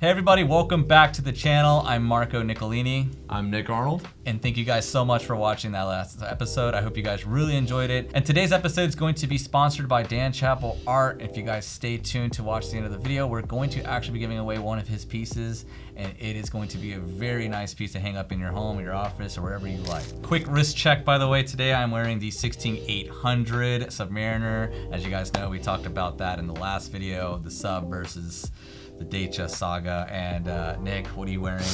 Hey everybody, welcome back to the channel. I'm Marco Nicolini. I'm Nick Arnold. And thank you guys so much for watching that last episode. I hope you guys really enjoyed it. And today's episode is going to be sponsored by Dan Chappell Art. If you guys stay tuned to watch the end of the video, we're going to actually be giving away one of his pieces. And it is going to be a very nice piece to hang up in your home, or your office, or wherever you like. Quick wrist check, by the way. Today I'm wearing the 16800 Submariner. As you guys know, we talked about that in the last video, the sub versus the Dacia saga. And Nick, what are you wearing?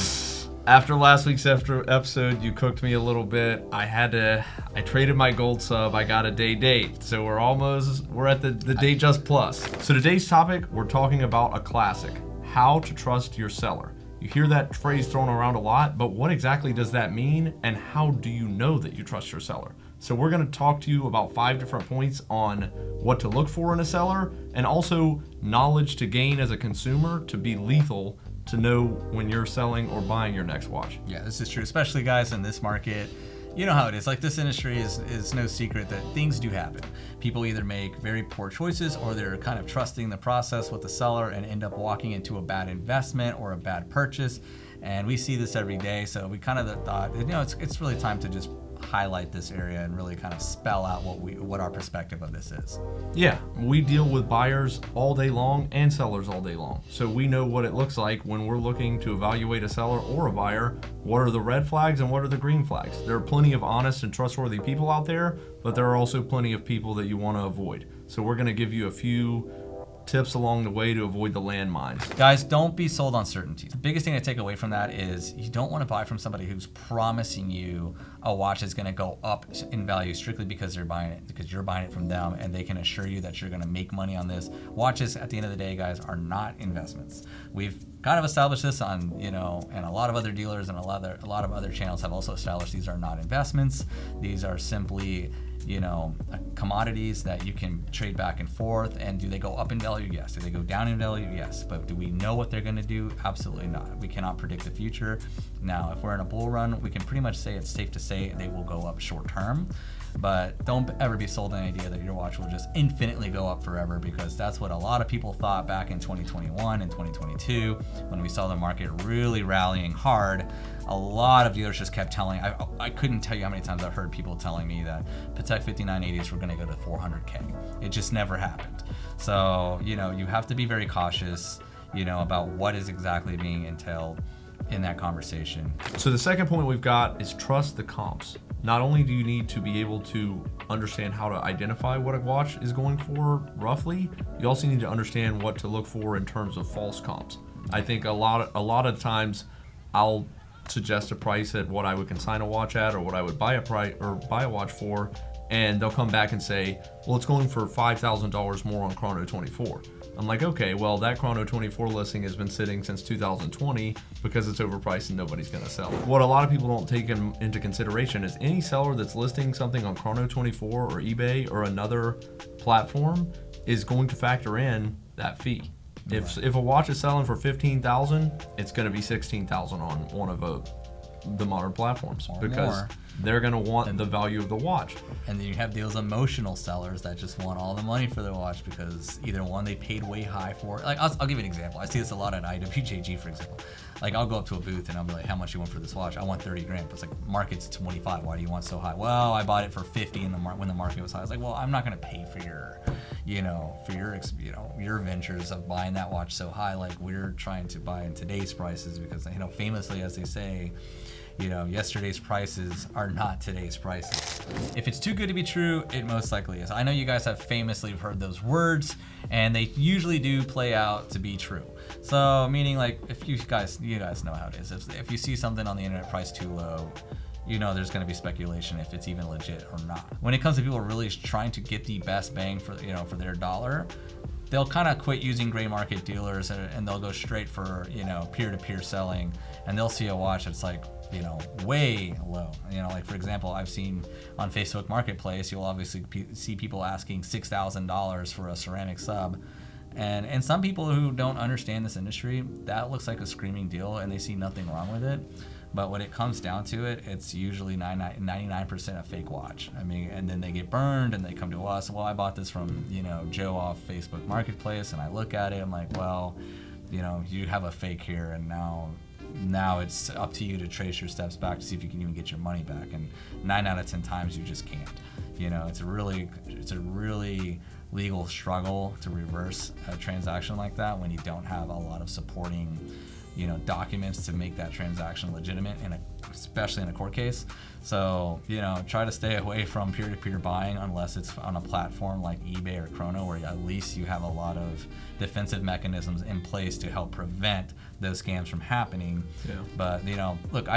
After last week's episode, you cooked me a little bit. I traded my gold sub. I got a day date. So we're at the day just plus. So today's topic, we're talking about a classic, how to trust your seller. You hear that phrase thrown around a lot, but what exactly does that mean? And how do you know that you trust your seller? So we're gonna talk to you about 5 different points on what to look for in a seller, and also knowledge to gain as a consumer to be lethal to know when you're selling or buying your next watch. Yeah, this is true, especially guys in this market. You know how it is. Like, this industry is no secret that things do happen. People either make very poor choices, or they're kind of trusting the process with the seller and end up walking into a bad investment or a bad purchase. And we see this every day. So we kind of thought, it's really time to just highlight this area and really kind of spell out what our perspective of this is. Yeah, we deal with buyers all day long and sellers all day long. So we know what it looks like when we're looking to evaluate a seller or a buyer. What are the red flags and what are the green flags? There are plenty of honest and trustworthy people out there, but there are also plenty of people that you want to avoid. So we're going to give you a few tips along the way to avoid the landmines. Guys, don't be sold on certainties. The biggest thing to take away from that is you don't want to buy from somebody who's promising you a watch is going to go up in value strictly because you're buying it from them, and they can assure you that you're going to make money on this. Watches, at the end of the day, guys, are not investments. We've kind of established this on, and a lot of other dealers and a lot of other channels have also established these are not investments. These are simply commodities that you can trade back and forth. And do they go up in value? Yes. Do they go down in value? Yes. But do we know what they're going to do? Absolutely not. We cannot predict the future. Now, if we're in a bull run, we can pretty much say it's safe to say they will go up short term. But don't ever be sold an idea that your watch will just infinitely go up forever, because that's what a lot of people thought back in 2021 and 2022 when we saw the market really rallying hard. A lot of dealers just kept telling, I couldn't tell you how many times I've heard people telling me that Patek 5980s were going to go to 400K. It just never happened. So, you have to be very cautious, about what is exactly being entailed in that conversation. So the second point we've got is trust the comps. Not only do you need to be able to understand how to identify what a watch is going for roughly, you also need to understand what to look for in terms of false comps. I think a lot of times I'll suggest a price at what I would consign a watch at, or what I would buy a watch for, and they'll come back and say, well, it's going for $5,000 more on Chrono 24. I'm like, okay, well, that Chrono 24 listing has been sitting since 2020 because it's overpriced and nobody's gonna sell it. What a lot of people don't take into consideration is any seller that's listing something on Chrono 24 or eBay or another platform is going to factor in that fee. If a watch is selling for $15,000, it's gonna be $16,000 on one of the modern platforms, because they're going to want the value of the watch. And then you have those emotional sellers that just want all the money for their watch because either one, they paid way high for it. Like, I'll give you an example. I see this a lot at IWJG, for example. Like, I'll go up to a booth and I'll be like, how much you want for this watch? I want 30 grand. It's like, market's 25. Why do you want so high? Well, I bought it for 50 when the market was high. I was like, well, I'm not going to pay for your ventures of buying that watch so high. Like, we're trying to buy in today's prices because, famously, as they say, yesterday's prices are not today's prices. If it's too good to be true, it most likely is. I know you guys have famously heard those words, and they usually do play out to be true. So, meaning, like, if you guys know how it is. If you see something on the internet priced too low, there's going to be speculation if it's even legit or not. When it comes to people really trying to get the best bang for their dollar, they'll kind of quit using gray market dealers and they'll go straight for peer-to-peer selling, and they'll see a watch that's like way low. Like, for example, I've seen on Facebook Marketplace, you'll obviously see people asking $6,000 for a ceramic sub. And some people who don't understand this industry, that looks like a screaming deal and they see nothing wrong with it. But when it comes down to it, it's usually 99% a fake watch. I mean, and then they get burned and they come to us. Well, I bought this from, Joe off Facebook Marketplace, and I look at it, I'm like, well, you have a fake here, and now it's up to you to trace your steps back to see if you can even get your money back. And 9 out of 10 times you just can't. It's a really legal struggle to reverse a transaction like that when you don't have a lot of supporting documents to make that transaction legitimate, especially in a court case. So, try to stay away from peer-to-peer buying unless it's on a platform like eBay or Chrono, where at least you have a lot of defensive mechanisms in place to help prevent those scams from happening. Yeah. But, look,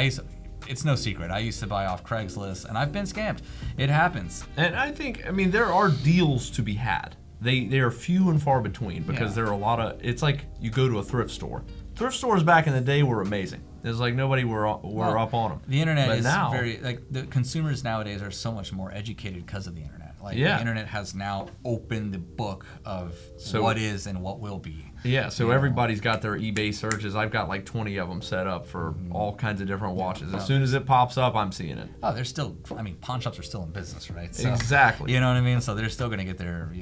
it's no secret. I used to buy off Craigslist, and I've been scammed. It happens. And I think, there are deals to be had. They are few and far between because there are a lot of, it's like you go to a thrift store. Thrift stores back in the day were amazing. There's like nobody were up on them. The internet but is now, the consumers nowadays are so much more educated because of the internet. The internet has now opened the book of what is and what will be. Yeah, so everybody's got their eBay searches. I've got like 20 of them set up for all kinds of different watches. As soon as it pops up, I'm seeing it. Oh, there's still, pawn shops are still in business, right? So, exactly. You know what I mean? So they're still going to get their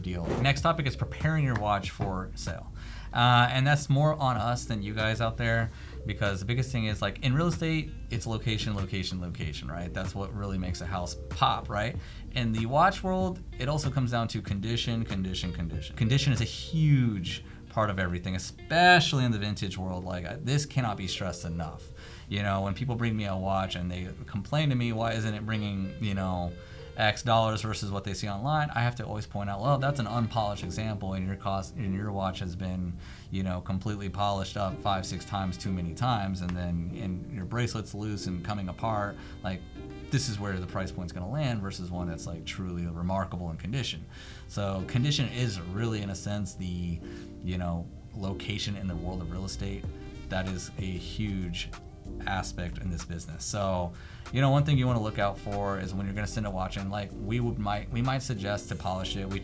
deal. Next topic is preparing your watch for sale. And that's more on us than you guys out there, because the biggest thing is, like, in real estate, it's location, right? That's what really makes a house pop, right? In the watch world, it also comes down to condition. Condition is a huge part of everything, especially in the vintage world. Like, this cannot be stressed enough. When people bring me a watch and they complain to me, why isn't it bringing, X dollars versus what they see online, I have to always point out, well, that's an unpolished example, and your watch has been, completely polished up 5-6 times too many times, and then your bracelet's loose and coming apart. Like, this is where the price point's going to land versus one that's like truly remarkable in condition. So condition is really, in a sense, the location in the world of real estate. That is a huge aspect in this business. So, one thing you want to look out for is when you're going to send a watch in, like we might suggest to polish it. We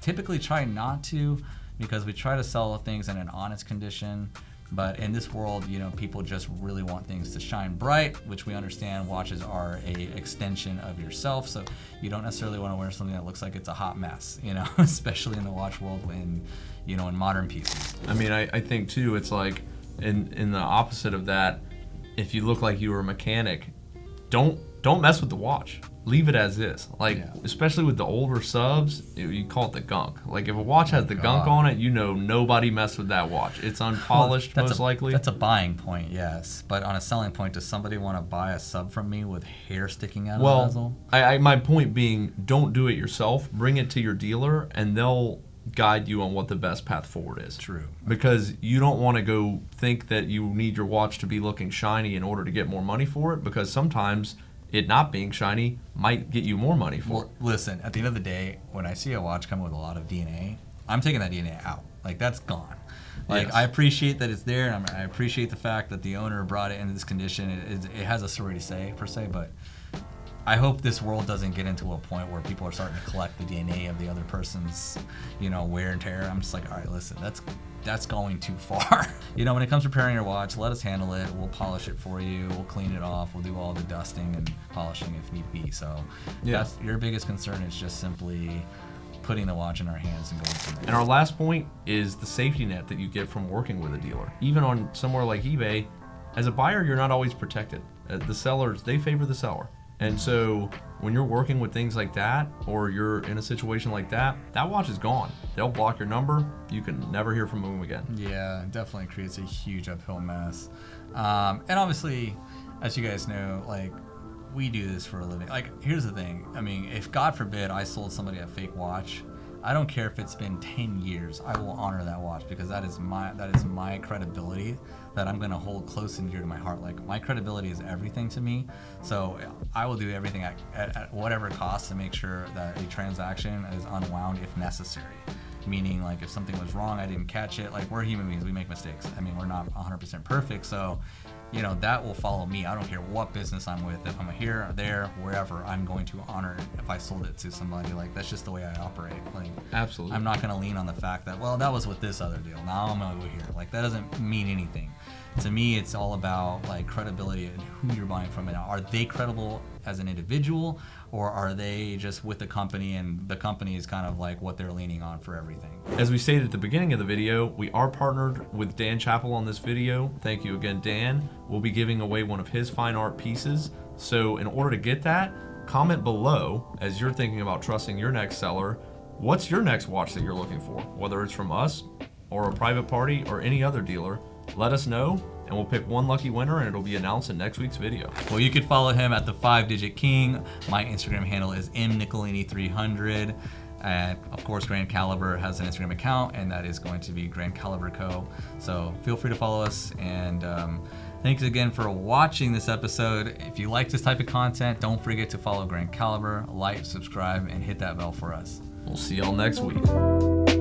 typically try not to, because we try to sell things in an honest condition. But in this world, people just really want things to shine bright, which we understand watches are a extension of yourself. So you don't necessarily want to wear something that looks like it's a hot mess, especially in the watch world in modern pieces. I think too, it's like in the opposite of that, if you look like you were a mechanic, don't mess with the watch. Leave it as is. Especially with the older subs, you call it the gunk. Like, if a watch has the gunk on it, nobody messed with that watch. It's unpolished, most likely. That's a buying point, yes. But on a selling point, does somebody want to buy a sub from me with hair sticking out of the bezel? My point being, don't do it yourself. Bring it to your dealer, and they'll guide you on what the best path forward is. True. Because you don't want to go think that you need your watch to be looking shiny in order to get more money for it, because sometimes it not being shiny might get you more money for it. Listen, at the end of the day, when I see a watch come with a lot of DNA, I'm taking that DNA out. Like, that's gone. Like, yes. I appreciate that it's there, and I appreciate the fact that the owner brought it into this condition. It has a story to say, per se, but I hope this world doesn't get into a point where people are starting to collect the DNA of the other person's, wear and tear. I'm just like, all right, listen, that's going too far. When it comes to preparing your watch, let us handle it. We'll polish it for you. We'll clean it off. We'll do all the dusting and polishing if need be. So that's your biggest concern, is just simply putting the watch in our hands and going from there. And our last point is the safety net that you get from working with a dealer. Even on somewhere like eBay, as a buyer, you're not always protected. The sellers, they favor the seller. And so when you're working with things like that, or you're in a situation like that, that watch is gone. They'll block your number. You can never hear from them again. Yeah, it definitely creates a huge uphill mess. And obviously, as you guys know, like, we do this for a living. Like, here's the thing. If God forbid I sold somebody a fake watch, I don't care if it's been 10 years. I will honor that watch, because that is my credibility that I'm going to hold close and dear to my heart. Like, my credibility is everything to me. So I will do everything at whatever cost to make sure that a transaction is unwound if necessary. Meaning, like, if something was wrong, I didn't catch it. Like, we're human beings. We make mistakes. We're not 100% perfect. So, that will follow me. I don't care what business I'm with. If I'm here, there, wherever, I'm going to honor it if I sold it to somebody. Like, that's just the way I operate. Like, absolutely. I'm not going to lean on the fact that, well, that was with this other deal. Now I'm going to go here. Like, that doesn't mean anything. To me, it's all about like credibility and who you're buying from. And are they credible as an individual, or are they just with the company and the company is kind of like what they're leaning on for everything? As we stated at the beginning of the video, we are partnered with Dan Chappell on this video. Thank you again, Dan. We'll be giving away one of his fine art pieces. So in order to get that, comment below as you're thinking about trusting your next seller. What's your next watch that you're looking for? Whether it's from us or a private party or any other dealer, let us know and we'll pick one lucky winner and it'll be announced in next week's video. Well, you could follow him at the 5-Digit King. My Instagram handle is mnicolini300. And of course, Grand Caliber has an Instagram account, and that is going to be Grand Caliber Co. So feel free to follow us. And thanks again for watching this episode. If you like this type of content, don't forget to follow Grand Caliber, like, subscribe, and hit that bell for us. We'll see y'all next week.